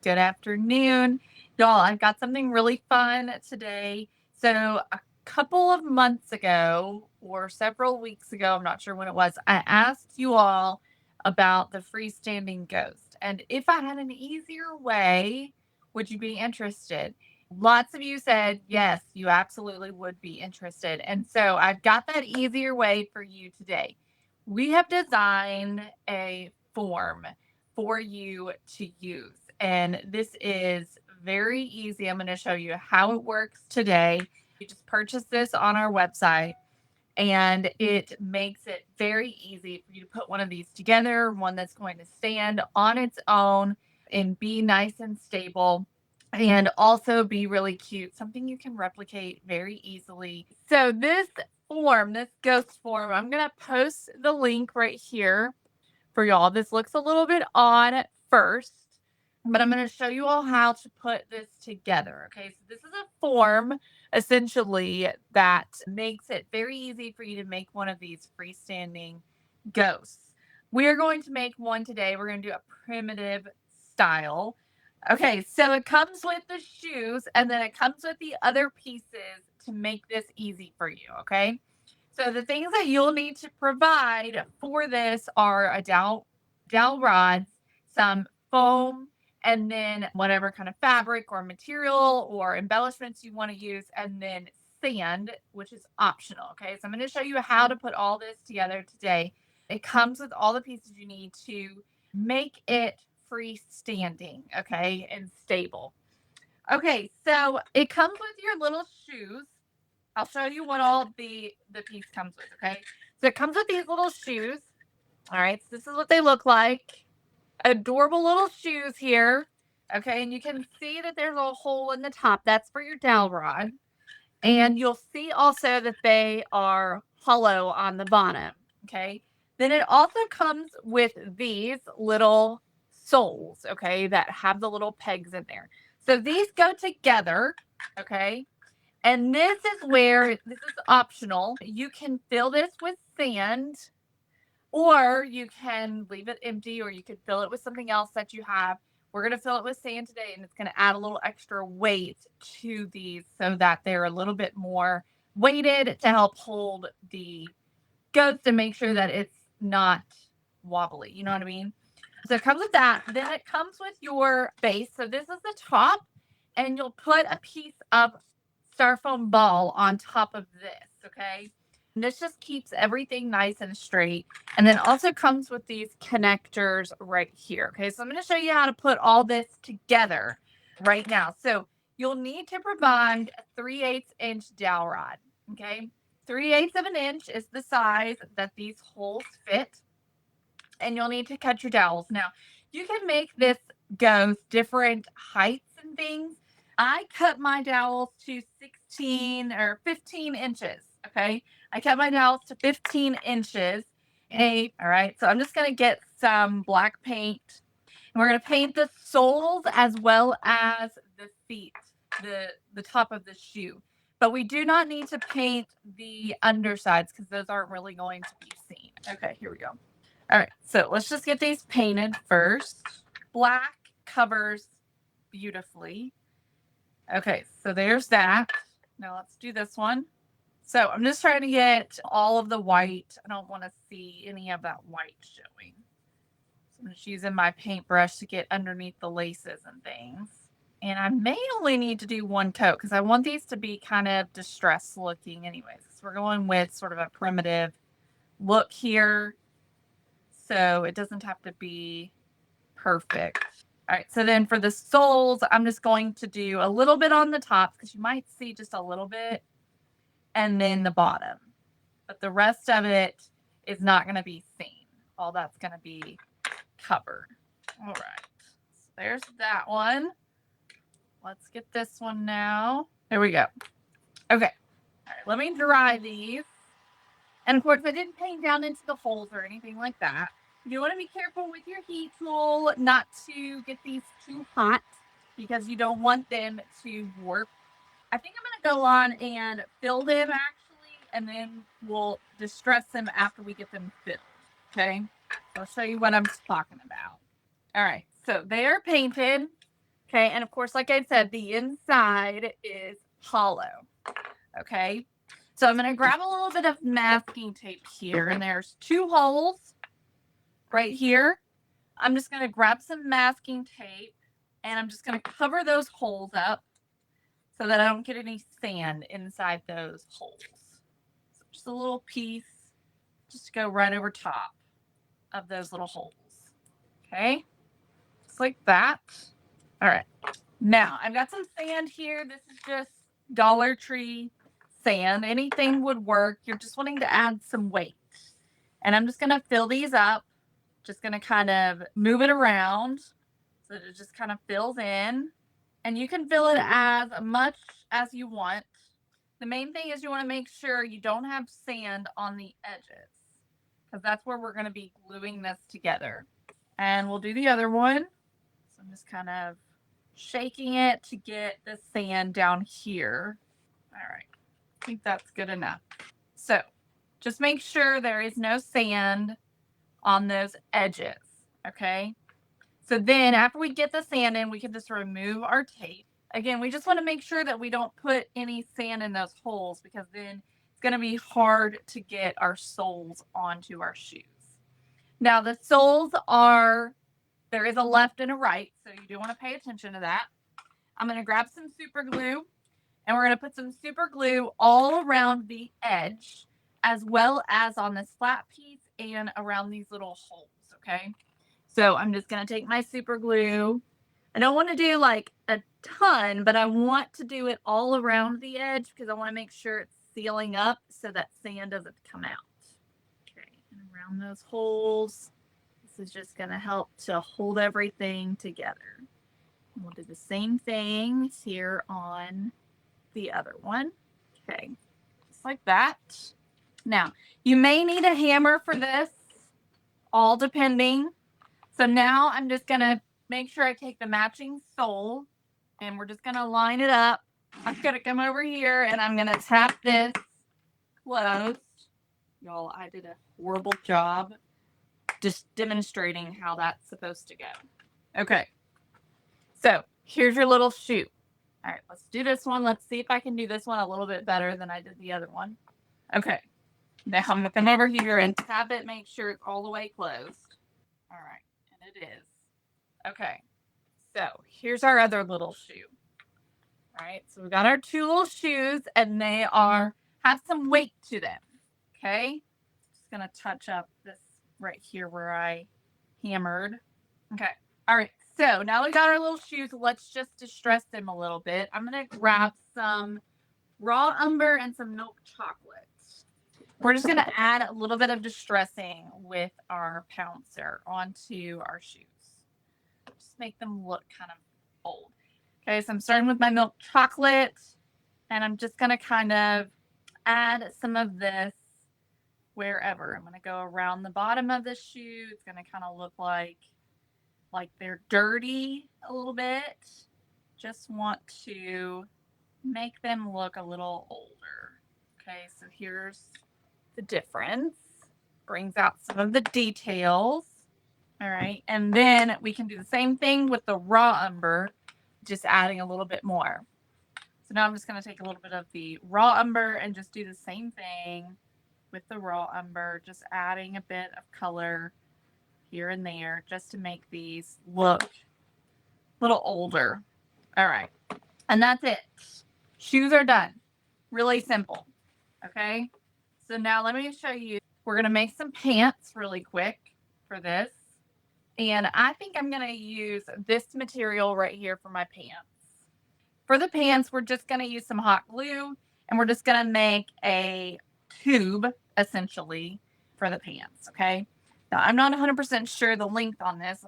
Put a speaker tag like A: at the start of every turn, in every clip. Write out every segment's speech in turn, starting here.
A: Good afternoon. Y'all, I've got something really fun today. So, a couple of months ago, or several weeks ago, I'm not sure when it was, I asked you all about the freestanding ghost. And if I had an easier way, would you be interested? Lots of you said, yes, you absolutely would be interested. And so, I've got that easier way for you today. We have designed a form for you to use. And this is very easy. I'm going to show you how it works today. You just purchase this on our website, and it makes it very easy for you to put one of these together, one that's going to stand on its own and be nice and stable and also be really cute, something you can replicate very easily. So this form, this ghost form, I'm going to post the link right here for y'all. This looks a little bit odd at first, but I'm going to show you all how to put this together. Okay, so this is a form essentially that makes it very easy for you to make one of these freestanding ghosts. We are going to make one today. We're going to do a primitive style. Okay, so it comes with the shoes and then it comes with the other pieces to make this easy for you. Okay, so the things that you'll need to provide for this are a dowel rods, some foam, and then whatever kind of fabric or material or embellishments you want to use, and then sand, which is optional. Okay, so I'm going to show you how to put all this together today. It comes with all the pieces you need to make it freestanding, okay, and stable. Okay, so it comes with your little shoes. I'll show you what all the piece comes with, okay? So it comes with these little shoes. All right, so this is what they look like. Adorable little shoes here. Okay, and you can see that there's a hole in the top. That's for your dowel rod. And you'll see also that they are hollow on the bottom. Okay. Then it also comes with these little soles, okay, that have the little pegs in there. So these go together, okay, and this is where this is optional. You can fill this with sand, or you can leave it empty, or you could fill it with something else that you have. We're going to fill it with sand today, and it's going to add a little extra weight to these so that they're a little bit more weighted to help hold the goats and make sure that it's not wobbly. You know what I mean? So it comes with that. Then it comes with your base. So this is the top, and you'll put a piece of styrofoam ball on top of this. Okay. And this just keeps everything nice and straight. And then also comes with these connectors right here. Okay. So I'm going to show you how to put all this together right now. So you'll need to provide a 3/8 inch dowel rod. Okay. 3/8 of an inch is the size that these holes fit, and you'll need to cut your dowels. Now, you can make this go different heights and things. I cut my dowels to 16 or 15 inches. Okay. I cut my dowels to 15 inches. Hey, all right. So I'm just going to get some black paint, and we're going to paint the soles as well as the feet, the top of the shoe. But we do not need to paint the undersides because those aren't really going to be seen. Okay, here we go. All right, so let's just get these painted first. Black covers beautifully. Okay, so there's that. Now let's do this one. So I'm just trying to get all of the white. I don't want to see any of that white showing. So I'm just using my paintbrush to get underneath the laces and things. And I may only need to do one coat because I want these to be kind of distressed looking anyways. So we're going with sort of a primitive look here, so it doesn't have to be perfect. All right, so then for the soles, I'm just going to do a little bit on the top because you might see just a little bit, and then the bottom. But the rest of it is not going to be seen. All that's going to be covered. All right, so there's that one. Let's get this one now. There we go. Okay. All right, let me dry these. And of course, I didn't paint down into the holes or anything like that. You want to be careful with your heat tool not to get these too hot because you don't want them to warp. I think I'm going to go on and fill them actually, and then we'll distress them after we get them filled. Okay. So I'll show you what I'm talking about. All right. So they are painted. Okay. And of course, like I said, the inside is hollow. Okay. So I'm going to grab a little bit of masking tape here, and there's 2 holes right here. I'm just going to grab some masking tape, and I'm just going to cover those holes up so that I don't get any sand inside those holes. So just a little piece just to go right over top of those little holes. Okay, just like that. All right, now I've got some sand here. This is just Dollar Tree sand. Anything would work. You're just wanting to add some weight. And I'm just going to fill these up. Just going to kind of move it around so that it just kind of fills in. And you can fill it as much as you want. The main thing is you want to make sure you don't have sand on the edges, because that's where we're going to be gluing this together. And we'll do the other one. So I'm just kind of shaking it to get the sand down here. All right, I think that's good enough. So just make sure there is no sand on those edges, okay? So then after we get the sand in, we can just remove our tape. Again, we just want to make sure that we don't put any sand in those holes, because then it's going to be hard to get our soles onto our shoes. Now the soles there is a left and a right, so you do want to pay attention to that. I'm going to grab some super glue, and we're going to put some super glue all around the edge, as well as on this flat piece and around these little holes, okay? So I'm just going to take my super glue. I don't want to do like a ton, but I want to do it all around the edge because I want to make sure it's sealing up so that sand doesn't come out. Okay, and around those holes, this is just going to help to hold everything together. And we'll do the same thing here on the other one. Okay, just like that. Now, you may need a hammer for this, all depending. So now I'm just going to make sure I take the matching sole, and we're just going to line it up. I'm going to come over here and I'm going to tap this closed. Y'all, I did a horrible job just demonstrating how that's supposed to go. Okay. So here's your little shoe. All right, let's do this one. Let's see if I can do this one a little bit better than I did the other one. Okay. Now I'm going to come over here and tap it, make sure it's all the way closed. All right. And it is. Okay. So here's our other little shoe. All right. So we've got our 2 little shoes, and they have some weight to them. Okay. Just going to touch up this right here where I hammered. Okay. All right. So now we've got our little shoes. Let's just distress them a little bit. I'm going to grab some raw umber and some milk chocolate. We're just going to add a little bit of distressing with our pouncer onto our shoes. Just make them look kind of old. Okay, so I'm starting with my milk chocolate, and I'm just going to kind of add some of this wherever. I'm going to go around the bottom of the shoe. It's going to kind of look like they're dirty a little bit. Just want to make them look a little older. Okay, so here's the difference. Brings out some of the details. All right, and then we can do the same thing with the raw umber, just adding a little bit more. So now I'm just going to take a little bit of the raw umber and just do the same thing with the raw umber, just adding a bit of color here and there just to make these look a little older. All right, and that's it. Shoes are done. Really simple. Okay, so now let me show you. We're going to make some pants really quick for this. And I think I'm going to use this material right here for my pants. For the pants, we're just going to use some hot glue, and we're just going to make a tube, essentially, for the pants, okay? Now, I'm not 100% sure the length on this.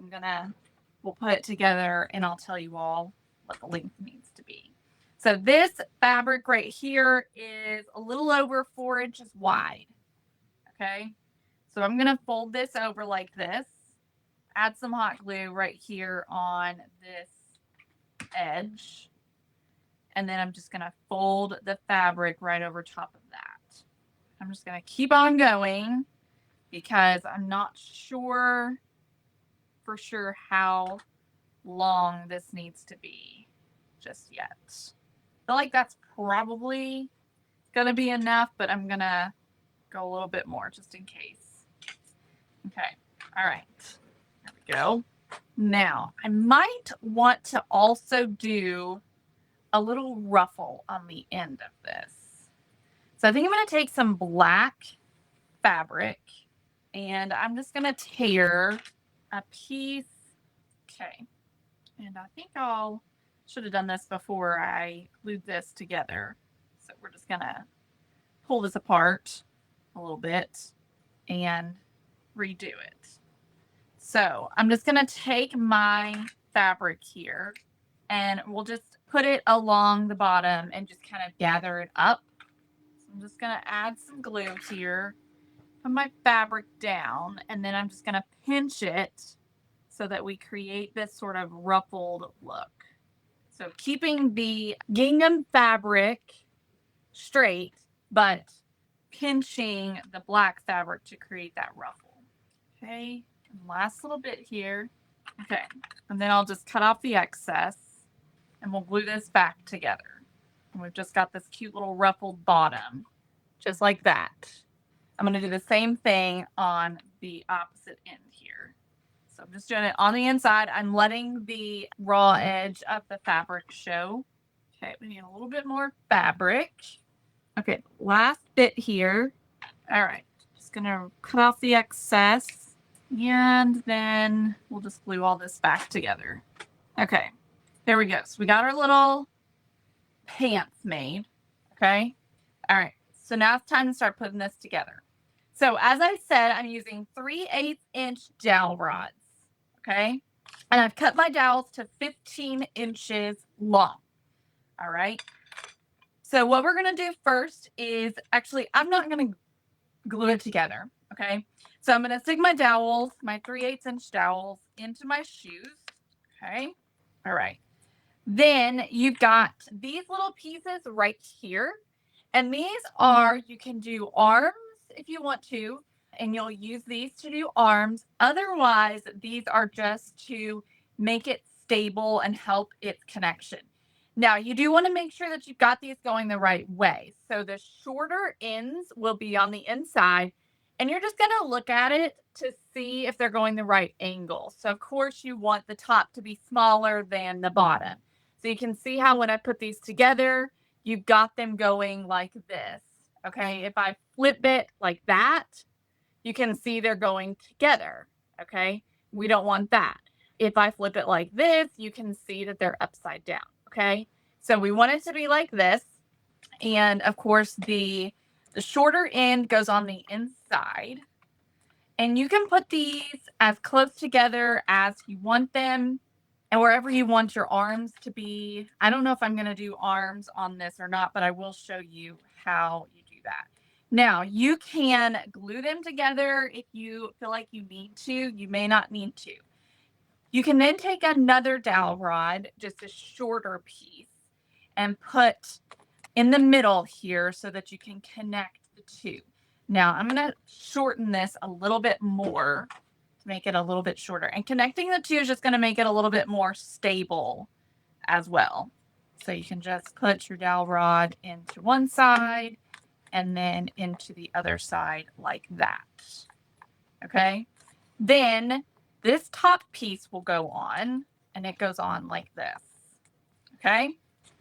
A: We'll put it together, and I'll tell you all what the length needs to be. So this fabric right here is a little over 4 inches wide, okay? So I'm going to fold this over like this. Add some hot glue right here on this edge. And then I'm just going to fold the fabric right over top of that. I'm just going to keep on going because I'm not sure for sure how long this needs to be just yet. I feel like that's probably going to be enough, but I'm going to go a little bit more just in case. Okay. All right. There we go. Now, I might want to also do a little ruffle on the end of this. So I think I'm going to take some black fabric and I'm just going to tear a piece. Okay. And I think should have done this before I glued this together. So we're just going to pull this apart a little bit and redo it. So I'm just going to take my fabric here and we'll just put it along the bottom and just kind of gather it up. So I'm just going to add some glue here, put my fabric down, and then I'm just going to pinch it so that we create this sort of ruffled look. So keeping the gingham fabric straight, but pinching the black fabric to create that ruffle. Okay, and last little bit here. Okay, and then I'll just cut off the excess and we'll glue this back together. And we've just got this cute little ruffled bottom, just like that. I'm going to do the same thing on the opposite end here. So I'm just doing it on the inside. I'm letting the raw edge of the fabric show. Okay, we need a little bit more fabric. Okay, last bit here. All right, just going to cut off the excess and then we'll just glue all this back together. Okay, there we go. So we got our little pants made. Okay, all right. So now it's time to start putting this together. So as I said, I'm using 3/8-inch dowel rods. Okay. And I've cut my dowels to 15 inches long. All right. So what we're going to do first is actually, I'm not going to glue it together. Okay. So I'm going to stick my dowels, my 3/8-inch dowels into my shoes. Okay. All right. Then you've got these little pieces right here. And these are, you can do arms if you want to, and you'll use these to do arms. Otherwise, these are just to make it stable and help its connection. Now, you do want to make sure that you've got these going the right way. So the shorter ends will be on the inside, and you're just going to look at it to see if they're going the right angle. So, of course, you want the top to be smaller than the bottom. So you can see how when I put these together, you've got them going like this. Okay, if I flip it like that, you can see they're going together. Okay, we don't want that. If I flip it like this, you can see that they're upside down. Okay, so we want it to be like this. And of course, the shorter end goes on the inside. And you can put these as close together as you want them and wherever you want your arms to be. I don't know if I'm going to do arms on this or not, but I will show you how you do that. Now, you can glue them together if you feel like you need to. You may not need to. You can then take another dowel rod, just a shorter piece, and put in the middle here so that you can connect the two. Now, I'm going to shorten this a little bit more to make it a little bit shorter. And connecting the two is just going to make it a little bit more stable as well. So you can just put your dowel rod into one side and then into the other side like that. Okay. Then this top piece will go on, and it goes on like this. Okay.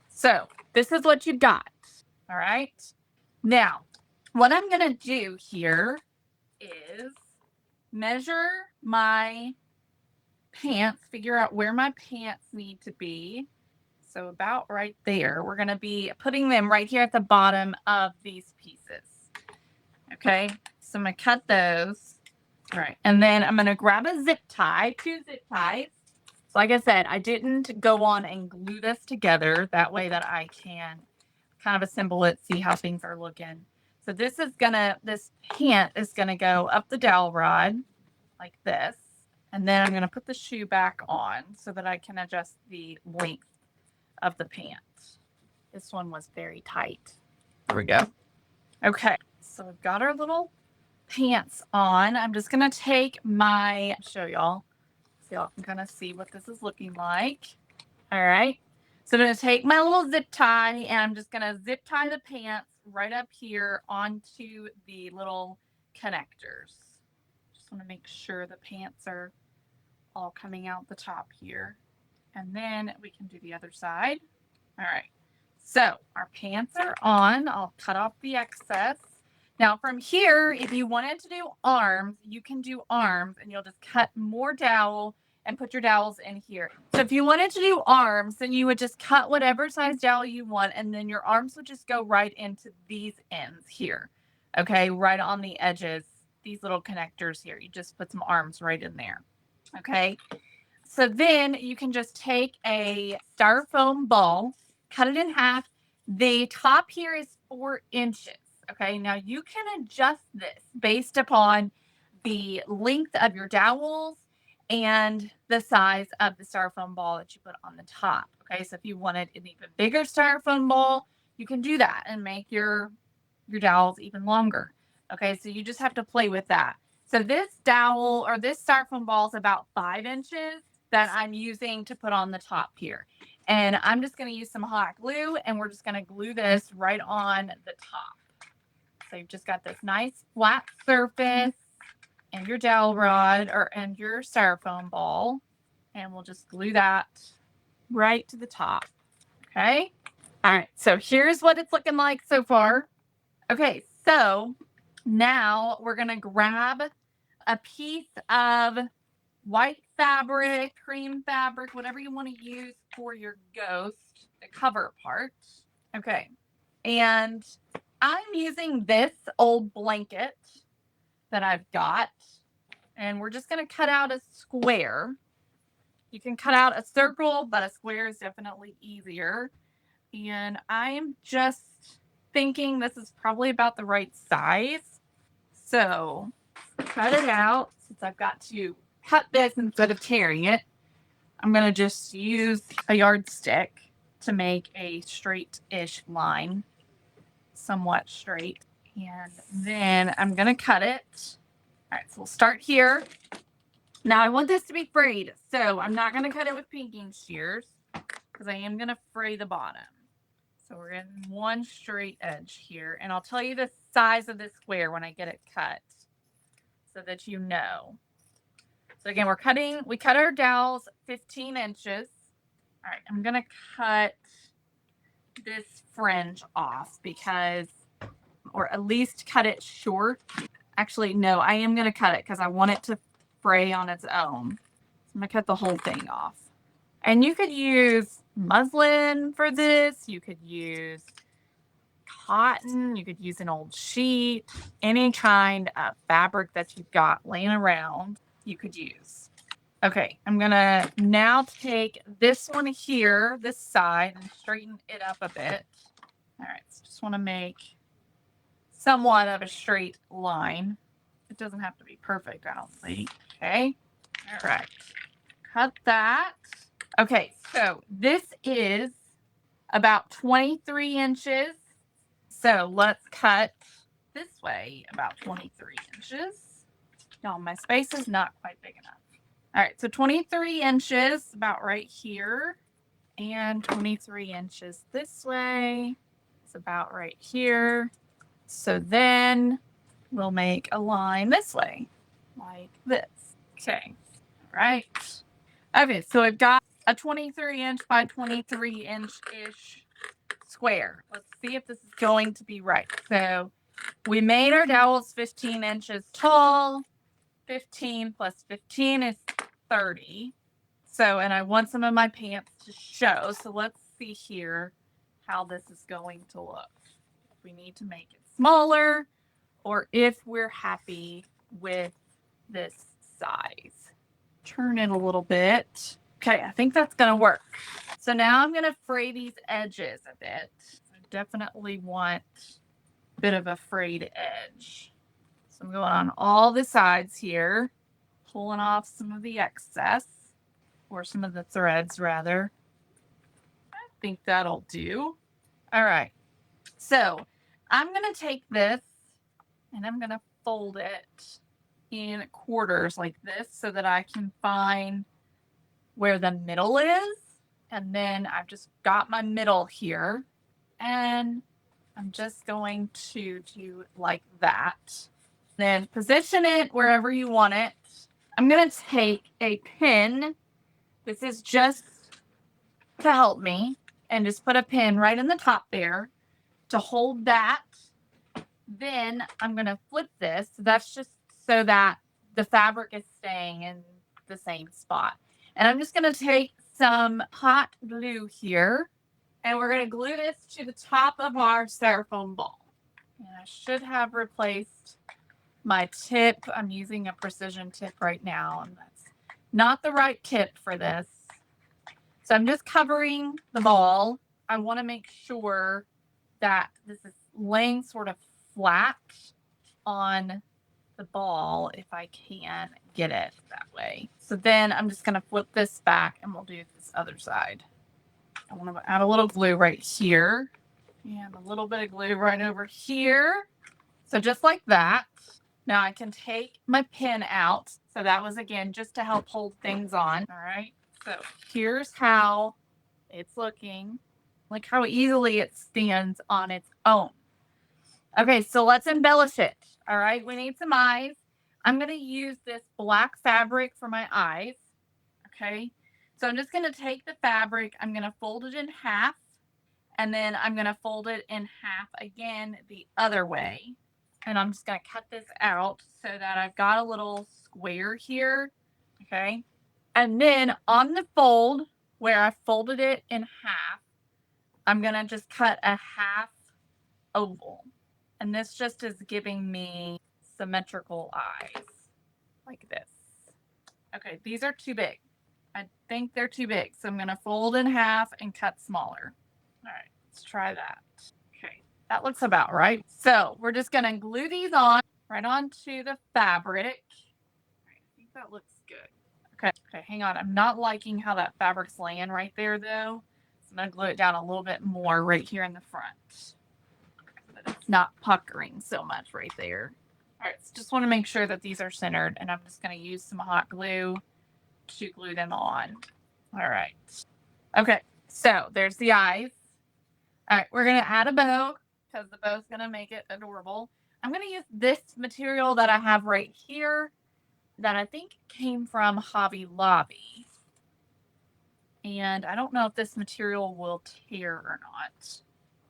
A: So this is what you've got. All right. Now, what I'm going to do here is measure my pants, figure out where my pants need to be. So about right there, we're going to be putting them right here at the bottom of these pieces. Okay, so I'm going to cut those. All right, and then I'm going to grab a zip tie, 2 zip ties. So like I said, I didn't go on and glue this together. That way that I can kind of assemble it, see how things are looking. So this pant is going to go up the dowel rod like this. And then I'm going to put the shoe back on so that I can adjust the length of the pant. This one was very tight. There we go. Okay, so we've got our little pants on. I'm just going to take show y'all. So y'all can kind of see what this is looking like. All right. So I'm going to take my little zip tie and I'm just going to zip tie the pants right up here onto the little connectors. Just want to make sure the pants are all coming out the top here. And then we can do the other side. All right. So our pants are on. I'll cut off the excess. Now from here, if you wanted to do arms, you can do arms and you'll just cut more dowel and put your dowels in here. So if you wanted to do arms, then you would just cut whatever size dowel you want and then your arms would just go right into these ends here. Okay, right on the edges, these little connectors here. You just put some arms right in there. Okay. So then you can just take a styrofoam ball, cut it in half. The top here is 4 inches. Okay, now you can adjust this based upon the length of your dowels and the size of the styrofoam ball that you put on the top. Okay, so if you wanted an even bigger styrofoam ball, you can do that and make your dowels even longer. Okay, so you just have to play with that. So this dowel or this styrofoam ball is about 5 inches that I'm using to put on the top here. And I'm just going to use some hot glue and we're just going to glue this right on the top. So you've just got this nice flat surface and your dowel rod and your styrofoam ball. And we'll just glue that right to the top. Okay. All right. So here's what it's looking like so far. Okay. So now we're going to grab a piece of white fabric, cream fabric, whatever you want to use for your ghost, the cover part. Okay. And I'm using this old blanket that I've got. And we're just going to cut out a square. You can cut out a circle, but a square is definitely easier. And I am just thinking this is probably about the right size. So cut it out since I've got to cut this instead of tearing it. I'm going to just use a yardstick to make a straight-ish line, somewhat straight. And then I'm going to cut it. All right, so we'll start here. Now I want this to be frayed, so I'm not going to cut it with pinking shears because I am going to fray the bottom. So we're getting one straight edge here, and I'll tell you the size of this square when I get it cut so that you know. So again, we cut our dowels 15 inches. All right, I'm going to cut this fringe off because, or at least cut it short. Actually, no, I am going to cut it because I want it to fray on its own. So I'm going to cut the whole thing off. And you could use muslin for this. You could use cotton. You could use an old sheet. Any kind of fabric that you've got laying around, you could use. Okay, I'm going to now take this one here, this side, and straighten it up a bit. All right, so just want to make somewhat of a straight line. It doesn't have to be perfect, I don't think. Okay, all right. Cut that. Okay, so this is about 23 inches. So let's cut this way about 23 inches. Y'all, my space is not quite big enough. All right, so 23 inches, about right here. And 23 inches this way. It's about right here. So then we'll make a line this way, like this. Okay, all right. Okay, so I've got a 23 inch by 23 inch-ish square. Let's see if this is going to be right. So we made our dowels 15 inches tall. 15 plus 15 is 30. So, and I want some of my pants to show. So let's see here how this is going to look. If we need to make it smaller or if we're happy with this size. Turn it a little bit. Okay, I think that's going to work. So now I'm going to fray these edges a bit. I definitely want a bit of a frayed edge. So I'm going on all the sides here, pulling off some of the excess, or some of the threads rather. I think that'll do. All right. So I'm going to take this and I'm going to fold it in quarters like this so that I can find where the middle is. And then I've just got my middle here. And I'm just going to do like that. Then position it wherever you want it. I'm going to take a pin. This is just to help me. And just put a pin right in the top there to hold that. Then I'm going to flip this. That's just so that the fabric is staying in the same spot. And I'm just going to take some hot glue here. And we're going to glue this to the top of our styrofoam ball. And I should have replaced my tip. I'm using a precision tip right now, and that's not the right tip for this. So I'm just covering the ball. I want to make sure that this is laying sort of flat on the ball if I can get it that way. So then I'm just going to flip this back and we'll do this other side. I want to add a little glue right here and a little bit of glue right over here. So just like that. Now I can take my pin out. So that was, again, just to help hold things on. All right. So here's how it's looking. Look how easily it stands on its own. Okay, so let's embellish it. All right, we need some eyes. I'm going to use this black fabric for my eyes. Okay, so I'm just going to take the fabric. I'm going to fold it in half. And then I'm going to fold it in half again the other way. And I'm just going to cut this out so that I've got a little square here. Okay. And then on the fold where I folded it in half, I'm going to just cut a half oval. And this just is giving me symmetrical eyes like this. Okay, these are too big. I think they're too big. So I'm going to fold in half and cut smaller. All right, let's try that. Okay, that looks about right. So we're just going to glue these on right onto the fabric. Right, I think that looks good. Okay, hang on. I'm not liking how that fabric's laying right there, though. So I'm going to glue it down a little bit more right here in the front. So that it's not puckering so much right there. All right, so just want to make sure that these are centered, and I'm just going to use some hot glue to glue them on. All right. Okay, so there's the eyes. All right, we're going to add a bow because the bow's going to make it adorable. I'm going to use this material that I have right here that I think came from Hobby Lobby. And I don't know if this material will tear or not.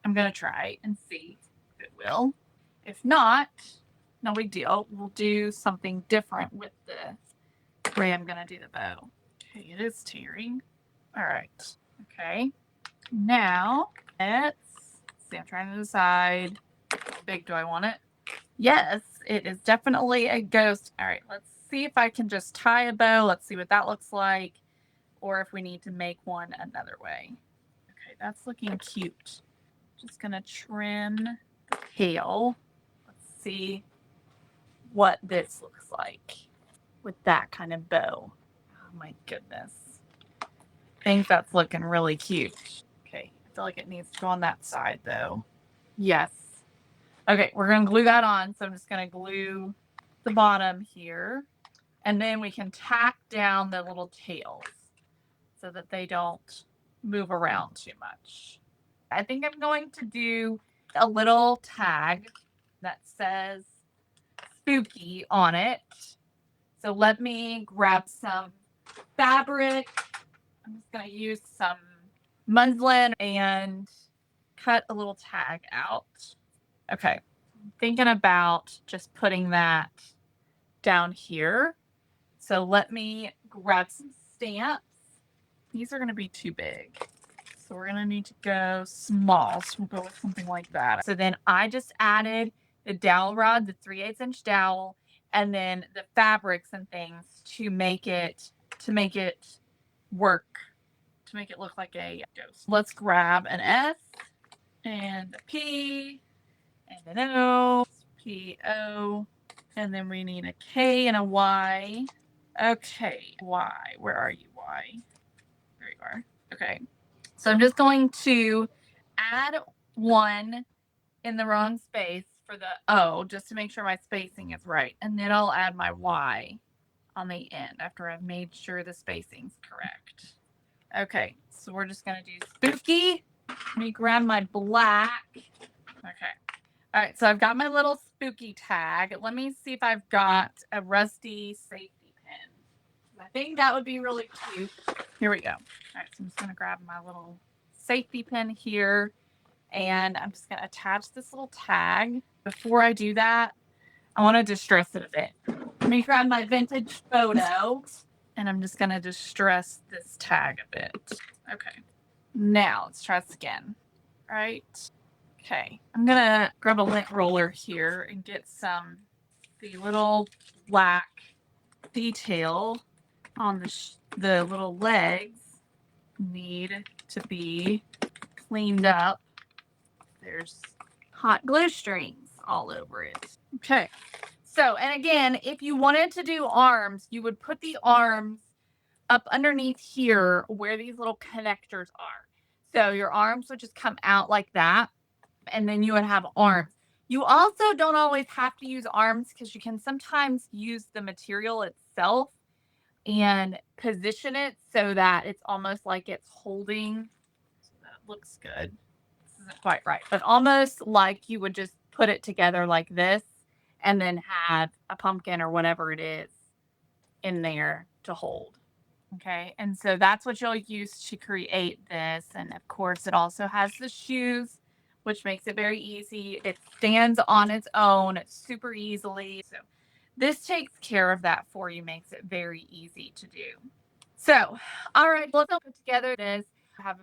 A: I'm going to try and see if it will. If not, no big deal. We'll do something different with the way I'm going to do the bow. Okay, it is tearing. All right. Okay. Now, let's see. I'm trying to decide how big do I want it. Yes, it is definitely a ghost. All right, let's see if I can just tie a bow. Let's see what that looks like, or if we need to make one another way. Okay, that's looking cute. Just gonna trim the tail. Let's see what this looks like with that kind of bow. Oh my goodness. I think that's looking really cute. Okay, I feel like it needs to go on that side though. Yes. Okay, we're going to glue that on. So I'm just going to glue the bottom here. And then we can tack down the little tails so that they don't move around too much. I think I'm going to do a little tag that says spooky on it. So let me grab some fabric. I'm just going to use some muslin and cut a little tag out. Okay, I'm thinking about just putting that down here. So let me grab some stamps. These are going to be too big. So we're going to need to go small. So we'll go with something like that. So then I just added the dowel rod, the 3/8 inch dowel, and then the fabrics and things to make it work, to make it look like a ghost. Let's grab an S and a P and an O, P, O, and then we need a K and a Y. Okay, Y, where are you, Y? There you are. Okay, so I'm just going to add one in the wrong space for the O, just to make sure my spacing is right, and then I'll add my Y. on the end after I've made sure the spacing's correct. Okay, so we're just gonna do spooky. Let me grab my black. Okay. All right, so I've got my little spooky tag. Let me see if I've got a rusty safety pin. I think that would be really cute. Here we go. All right, so I'm just gonna grab my little safety pin here, and I'm just gonna attach this little tag. Before I do that, I want to distress it a bit. Let me grab my vintage photo, and I'm just gonna distress this tag a bit. Okay. Now let's try this again. All right. Okay. I'm gonna grab a lint roller here and get the little black detail on the little legs need to be cleaned up. There's hot glue strings all over it. Okay. So, and again, if you wanted to do arms, you would put the arms up underneath here where these little connectors are. So your arms would just come out like that, and then you would have arms. You also don't always have to use arms because you can sometimes use the material itself and position it so that it's almost like it's holding. That looks good. This isn't quite right, but almost like you would just put it together like this and then have a pumpkin or whatever it is in there to hold. Okay, and so that's what you'll use to create this. And of course, it also has the shoes, which makes it very easy. It stands on its own super easily. So this takes care of that for you, makes it very easy to do. So, all right, let's put together this. I have a